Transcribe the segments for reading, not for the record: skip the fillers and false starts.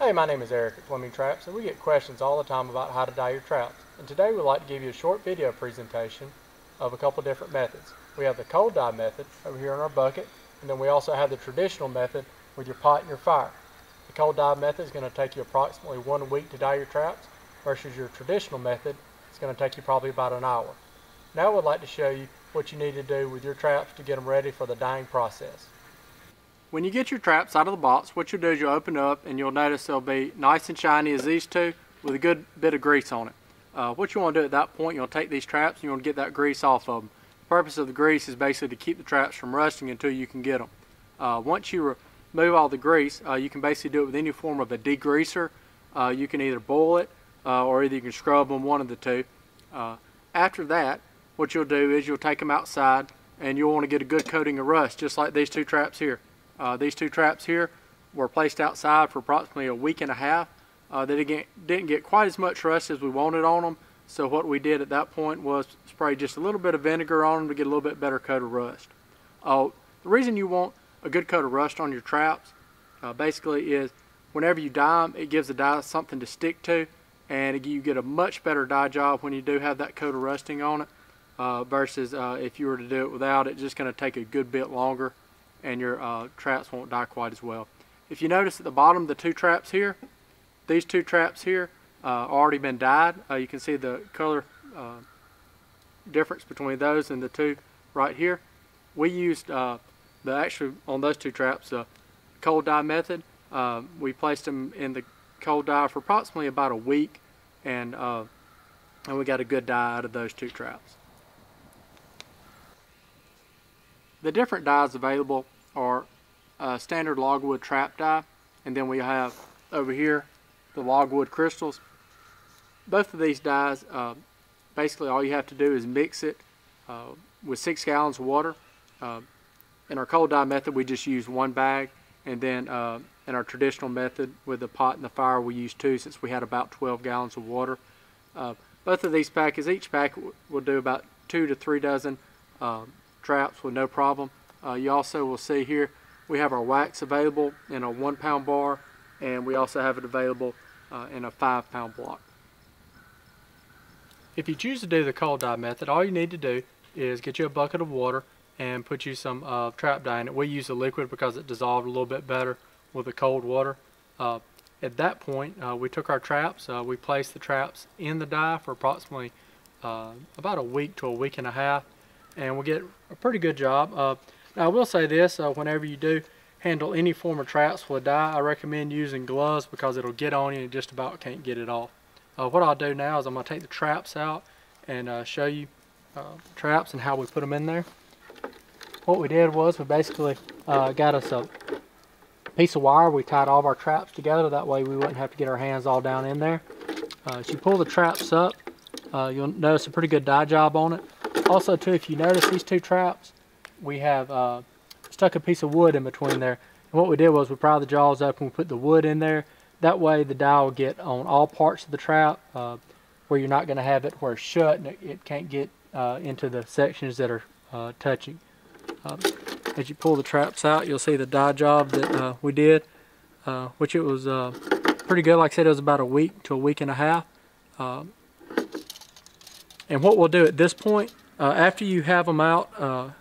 Hey, my name is Eric at Plumbing Traps, and we get questions all the time about how to dye your traps. And today we'd like to give you a short video presentation of a couple different methods. We have the cold dye method over here in our bucket, and then we also have the traditional method with your pot and your fire. The cold dye method is going to take you approximately 1 week to dye your traps, versus your traditional method is going to take you probably about an hour. Now we'd like to show you what you need to do with your traps to get them ready for the dyeing process. When you get your traps out of the box, what you'll do is you'll open up and you'll notice they'll be nice and shiny as these two with a good bit of grease on it. What you want to do at that point, you'll take these traps and you want to get that grease off of them. The purpose of the grease is basically to keep the traps from rusting until you can get them. Once you remove all the grease, you can basically do it with any form of a degreaser. You can either boil it or either you can scrub them, one of the two. After that, what you'll do is you'll take them outside and you'll want to get a good coating of rust, just like these two traps here. These two traps here were placed outside for approximately a week and a half. They didn't get quite as much rust as we wanted on them, so what we did at that point was spray just a little bit of vinegar on them to get a little bit better coat of rust. The reason you want a good coat of rust on your traps basically is whenever you dye them, it gives the dye something to stick to, and you get a much better dye job when you do have that coat of rusting on it versus if you were to do it without. It's just going to take a good bit longer and your traps won't dye quite as well. If you notice at the bottom of the two traps here, these two traps here already been dyed. You can see the color difference between those and the two right here. We used actually on those two traps the cold dye method. We placed them in the cold dye for approximately about a week, and we got a good dye out of those two traps. The different dyes available are standard Logwood trap dye, and then we have over here the Logwood crystals. Both of these dyes, basically all you have to do is mix it with 6 gallons of water. In our cold dye method we just use 1 bag, and then in our traditional method with the pot and the fire we use 2, since we had about 12 gallons of water. Both of these packets, each pack will do about 2 to 3 dozen traps with no problem. You also will see here we have our wax available in a 1 pound bar, and we also have it available in a 5 pound block. If you choose to do the cold dye method, all you need to do is get you a bucket of water and put you some trap dye in it. We use the liquid because it dissolved a little bit better with the cold water. At that point we took our traps, we placed the traps in the dye for approximately about a week to a week and a half, and we'll get a pretty good job. Now I will say this, whenever you do handle any form of traps with dye, I recommend using gloves because it'll get on you and just about can't get it off. What I'll do now is I'm going to take the traps out and show you traps and how we put them in there. What we did was we basically got us a piece of wire. We tied all of our traps together, that way we wouldn't have to get our hands all down in there. As you pull the traps up, you'll notice a pretty good dye job on it. Also too, if you notice these two traps, we have stuck a piece of wood in between there. And what we did was we pried the jaws up and we put the wood in there. That way the dye will get on all parts of the trap, where you're not going to have it where it's shut and it can't get into the sections that are touching. As you pull the traps out, you'll see the dye job that we did, which it was pretty good. Like I said, it was about a week to a week and a half. And what we'll do at this point, after you have them out,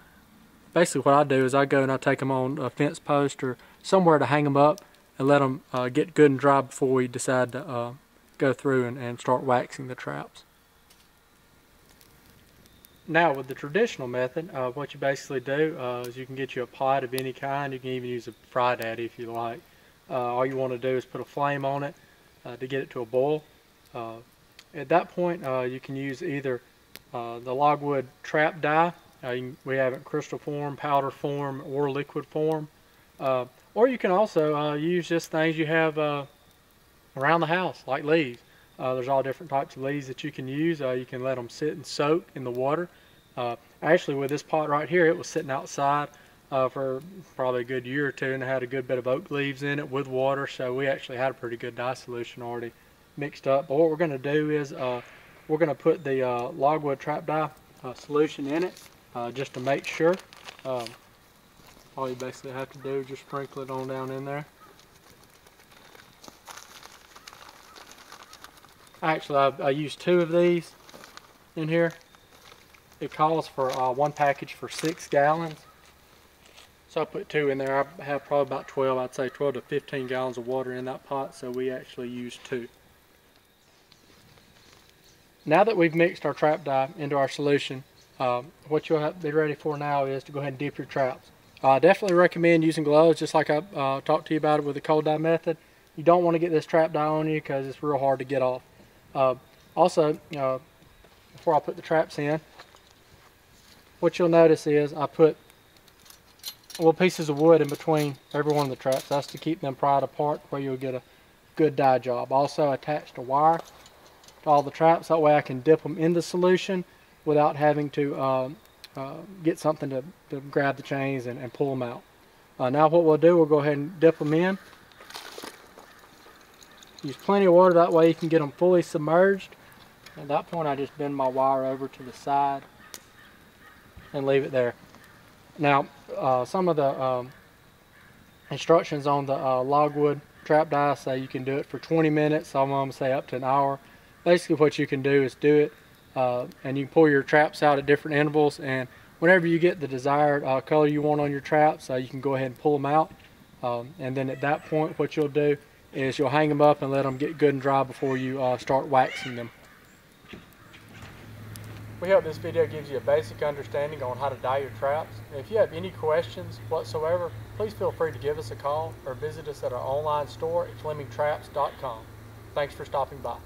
basically what I do is I go and I take them on a fence post or somewhere to hang them up and let them get good and dry before we decide to go through and start waxing the traps. Now with the traditional method, what you basically do is you can get you a pot of any kind. You can even use a fry daddy if you like. All you want to do is put a flame on it to get it to a boil. At that point you can use either the Logwood trap dye. We have it in crystal form, powder form, or liquid form. Or you can also use just things you have around the house, like leaves. There's all different types of leaves that you can use. You can let them sit and soak in the water. Actually with this pot right here, it was sitting outside for probably a good year or two, and it had a good bit of oak leaves in it with water, so we actually had a pretty good dye solution already mixed up. But what we're going to do is we're going to put the Logwood trap dye solution in it just to make sure. All you basically have to do is just sprinkle it on down in there. Actually, I used 2 of these in here. It calls for 1 package for 6 gallons. So I put 2 in there. I have probably about 12, I'd say 12 to 15 gallons of water in that pot, so we actually used 2. Now that we've mixed our trap dye into our solution, what you'll have to be ready for now is to go ahead and dip your traps. I definitely recommend using gloves, just like I talked to you about it with the cold dye method. You don't want to get this trap dye on you because it's real hard to get off. Also, before I put the traps in, what you'll notice is I put little pieces of wood in between every one of the traps. That's to keep them pried apart where you'll get a good dye job. Also attached a wire to all the traps. That way I can dip them in the solution without having to get something to grab the chains and pull them out. Now what we'll do, we'll go ahead and dip them in. Use plenty of water, that way you can get them fully submerged. At that point I just bend my wire over to the side and leave it there. Now some of the instructions on the Logwood trap dye say you can do it for 20 minutes, some of them say up to an hour. Basically what you can do is do it and you can pull your traps out at different intervals, and whenever you get the desired color you want on your traps, you can go ahead and pull them out, and then at that point what you'll do is you'll hang them up and let them get good and dry before you start waxing them. We hope this video gives you a basic understanding on how to dye your traps. And if you have any questions whatsoever, please feel free to give us a call or visit us at our online store at FlemingTraps.com. Thanks for stopping by.